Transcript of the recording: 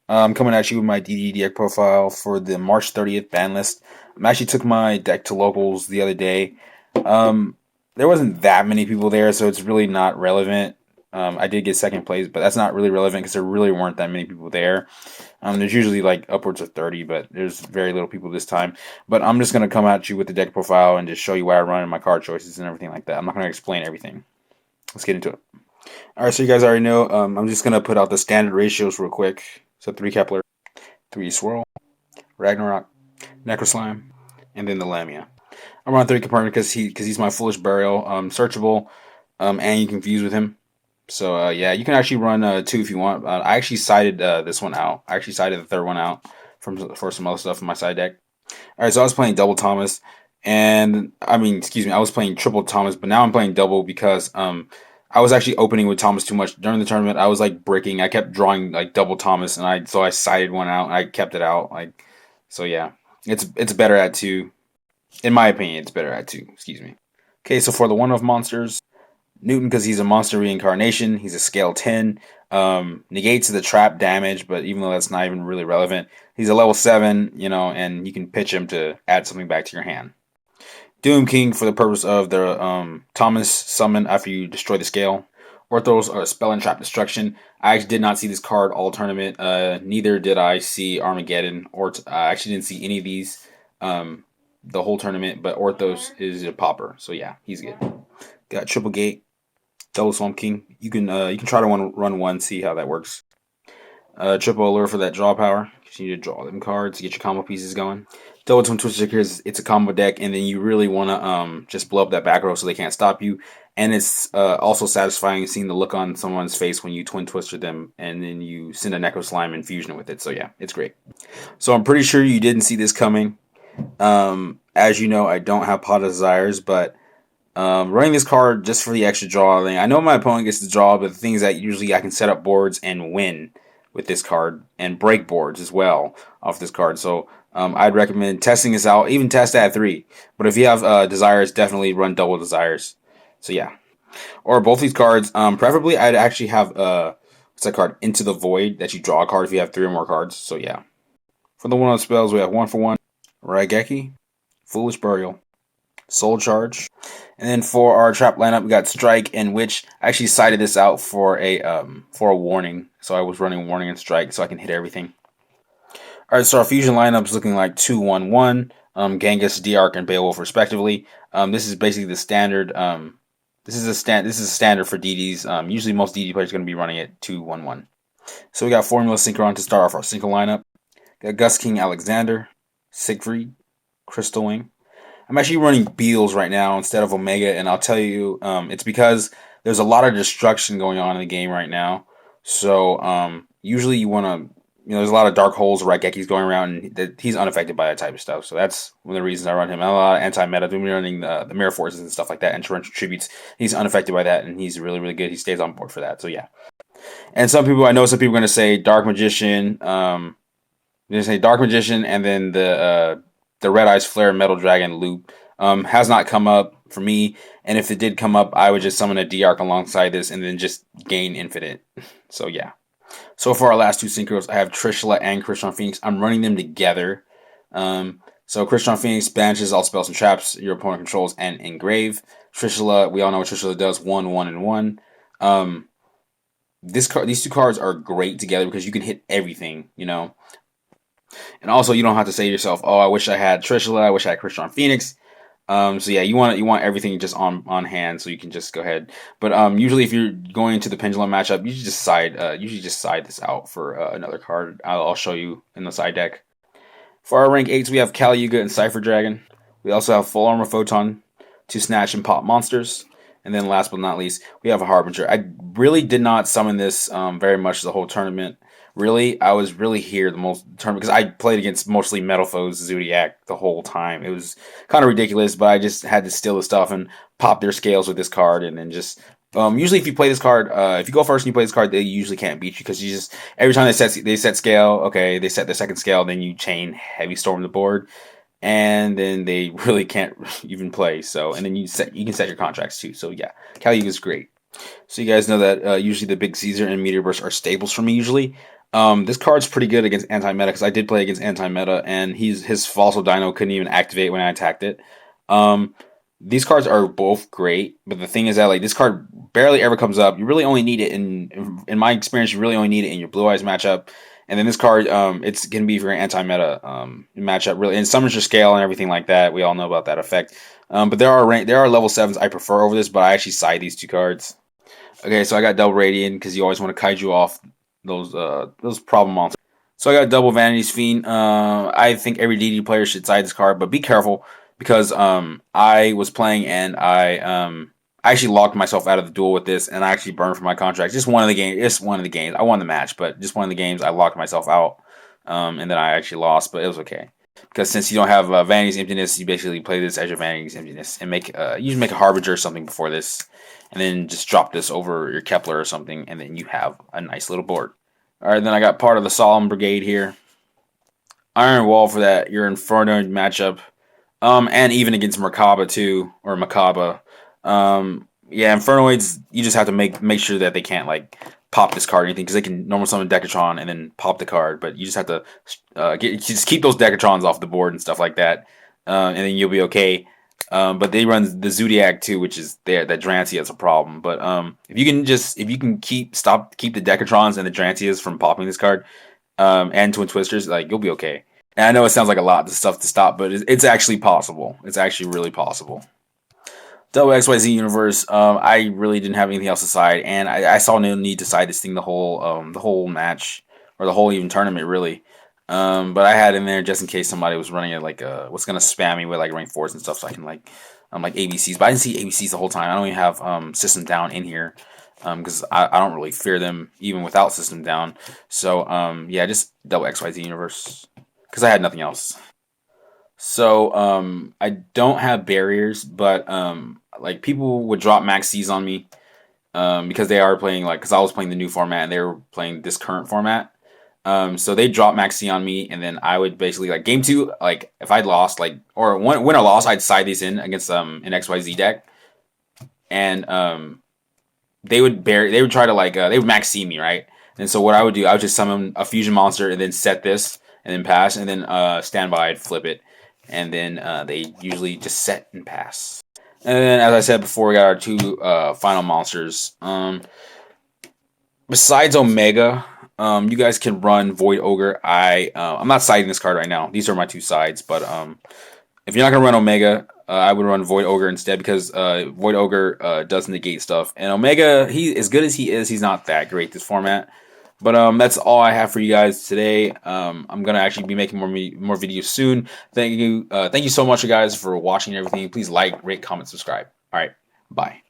I'm coming at you with my DDD deck profile for the March 30th ban list. I actually took my deck to locals the other day. Um, there wasn't that many people there, so it's really not relevant. I did get second place, but that's not really relevant because there really weren't that many people there. There's usually like upwards of 30, but there's very little people this time. But I'm just going to come at you with the deck profile and just show you what I run and my card choices and everything like that. I'm not going to explain everything. Let's get into it. All right, so you guys already know. I'm just gonna put out the standard ratios real quick. So 3 Kepler, 3 Swirl, Ragnarok, Necroslime, and then the Lamia. I'm on 3 compartment because he's my Foolish Burial, searchable, and you can fuse with him. So yeah, you can actually run 2 if you want. I actually sided this one out. I actually sided the third one out for some other stuff in my side deck. All right, so I was playing double Thomas, and I mean, excuse me, I was playing triple Thomas, but now I'm playing double because I was actually opening with Thomas too much during the tournament. I was like breaking. I kept drawing like double Thomas, and I sided one out, and I kept it out. So yeah, it's better at 2, in my opinion. It's better at 2. Excuse me. Okay, so for the one-off monsters, Newton, because he's a monster reincarnation. He's a scale 10. Negates the trap damage, but even though that's not even really relevant, he's a level 7, and you can pitch him to add something back to your hand. Doom King for the purpose of the Thomas summon after you destroy the scale. Orthos are spell and trap destruction. I actually did not see this card all tournament. Neither did I see Armageddon, or I actually didn't see any of these the whole tournament. But Orthos is a popper, so yeah, he's good. Got Triple Gate, Double Swamp King. You can try to run one, see how that works. Triple Allure for that draw power, because you need to draw them cards to get your combo pieces going. Double Twin Twister because it's a combo deck, and then you really want to just blow up that back row so they can't stop you. And it's also satisfying seeing the look on someone's face when you Twin Twister them, and then you send a Necro Slime and fusion it with it. So yeah, it's great. So I'm pretty sure you didn't see this coming. As you know, I don't have Pot of Desires, but running this card just for the extra draw thing. I know my opponent gets the draw, but the thing is that usually I can set up boards and win with this card and break boards as well off this card. So I'd recommend testing this out. Even test at 3. But if you have Desires, definitely run double Desires. So yeah. Or both these cards. Preferably, I'd actually have what's that card? Into the Void, that you draw a card if you have 3 or more cards. So yeah. For the one-on spells, we have 1 for 1, Raigeki, Foolish Burial, Soul Charge. And then for our trap lineup, we got Strike and Witch. I actually cited this out for a warning. So I was running Warning and Strike so I can hit everything. Alright, so our fusion lineup's looking like 2-1-1, Genghis, D-Arc, and Beowulf respectively. This is basically the standard. This is a standard for DDs. Usually most DD players are going to be running it 2-1-1. So we got Formula Synchron to start off our single lineup. Got Gus King Alexander, Siegfried, Crystal Wing. I'm actually running Beals right now instead of Omega, and I'll tell you, it's because there's a lot of destruction going on in the game right now. So usually you want to, there's a lot of dark holes where Geki's going around, and he's unaffected by that type of stuff. So that's one of the reasons I run him. And a lot of anti-meta, we're running the Mirror Forces and stuff like that, and torrential tributes. He's unaffected by that, and he's really, really good. He stays on board for that. So yeah. And some people are going to say Dark Magician. They say Dark Magician, and then the Red Eyes Flare Metal Dragon loop has not come up for me. And if it did come up, I would just summon a D-Arc alongside this and then just gain infinite. So yeah. So for our last 2 synchros, I have Trishula and Christian Phoenix. I'm running them together. So Christian Phoenix banishes all spells and traps your opponent controls and engrave. Trishula, we all know what Trishula does, 1, 1, and 1. These 2 cards are great together because you can hit everything, And also, you don't have to say to yourself, "Oh, I wish I had Trishula. I wish I had Christian Phoenix." So yeah, you want everything just on hand, so you can just go ahead. But usually, if you're going into the pendulum matchup, you just side this out for another card. I'll show you in the side deck. For our rank 8s, we have Kali Yuga and Cypher Dragon. We also have Full Armor Photon to snatch and pop monsters. And then last but not least, we have a Harbinger. I really did not summon this very much the whole tournament. Really, I was really here the most tournament because I played against mostly metal foes, Zodiac, the whole time. It was kind of ridiculous, but I just had to steal the stuff and pop their scales with this card, and then just usually if you play this card, if you go first and you play this card, they usually can't beat you because you just every time they set scale, okay, they set the second scale, then you chain heavy storm the board, and then they really can't even play. So and then you can set your contracts too. So yeah, Kali is great. So you guys know that usually the Big Caesar and Meteor Burst are staples for me usually. This card's pretty good against anti-meta because I did play against anti-meta, and his Fossil Dino couldn't even activate when I attacked it. Um, these cards are both great, but the thing is that like this card barely ever comes up. You really only need it in my experience. You really only need it in your Blue Eyes matchup, and then this card it's gonna be for an anti-meta matchup really, and summons your scale and everything like that. We all know about that effect. But there are level 7s I prefer over this, but I actually side these two cards. Okay, so I got double Radiant because you always want to kaiju off those problem monsters. So I got double Vanity's Fiend. I think every DD player should side this card, but be careful because I was playing and I actually locked myself out of the duel with this, and I actually burned for my contract. Just one of the games. Just one of the games. I won the match, but just one of the games I locked myself out, and then I actually lost, but it was okay. Because since you don't have Vanity's Emptiness, you basically play this as your Vanity's Emptiness and usually make a Harbinger or something before this, and then just drop this over your Kepler or something, and then you have a nice little board. All right, then I got part of the Solemn Brigade here. Iron Wall for that your Inferno matchup, and even against Merkaba too, or Makaba. Yeah, Infernoids, you just have to make sure that they can't like pop this card or anything because they can normal summon Decatron and then pop the card, but you just have to just keep those Decatrons off the board and stuff like that, and then you'll be okay. But they run the Zodiac too, which is there. That Drantia is a problem. But if you can keep the Decatrons and the Drantias from popping this card, and Twin Twisters, like you'll be okay. And I know it sounds like a lot of stuff to stop, but it's actually possible. It's actually really possible. Double XYZ Universe. I really didn't have anything else to side, and I saw no need to side this thing the whole match or the whole even tournament really. But I had in there just in case somebody was running it like was gonna spam me with like rank 4s and stuff, so I can like ABCs. But I didn't see ABCs the whole time. I don't even have system down in here because I don't really fear them even without system down. So yeah, just double XYZ Universe because I had nothing else. So I don't have barriers, but like people would drop max C's on me because they are playing like because I was playing the new format and they were playing this current format. So they dropped max C on me, and then I would basically like game 2, like if I'd lost like or win or loss, I'd side these in against an XYZ deck, and they would try to like they would max C me, right? And so what I would do, I would just summon a fusion monster and then set this and then pass and then stand by and flip it, and then they usually just set and pass. And then as I said before, we got our two final monsters. Besides Omega, you guys can run Void Ogre. I'm not siding this card right now. These are my two sides, but if you're not gonna run Omega, I would run Void Ogre instead because Void Ogre does negate stuff. And Omega, he as good as he is, he's not that great this format. But that's all I have for you guys today. I'm gonna actually be making more videos soon. Thank you so much, you guys, for watching everything. Please like, rate, comment, subscribe. All right, bye.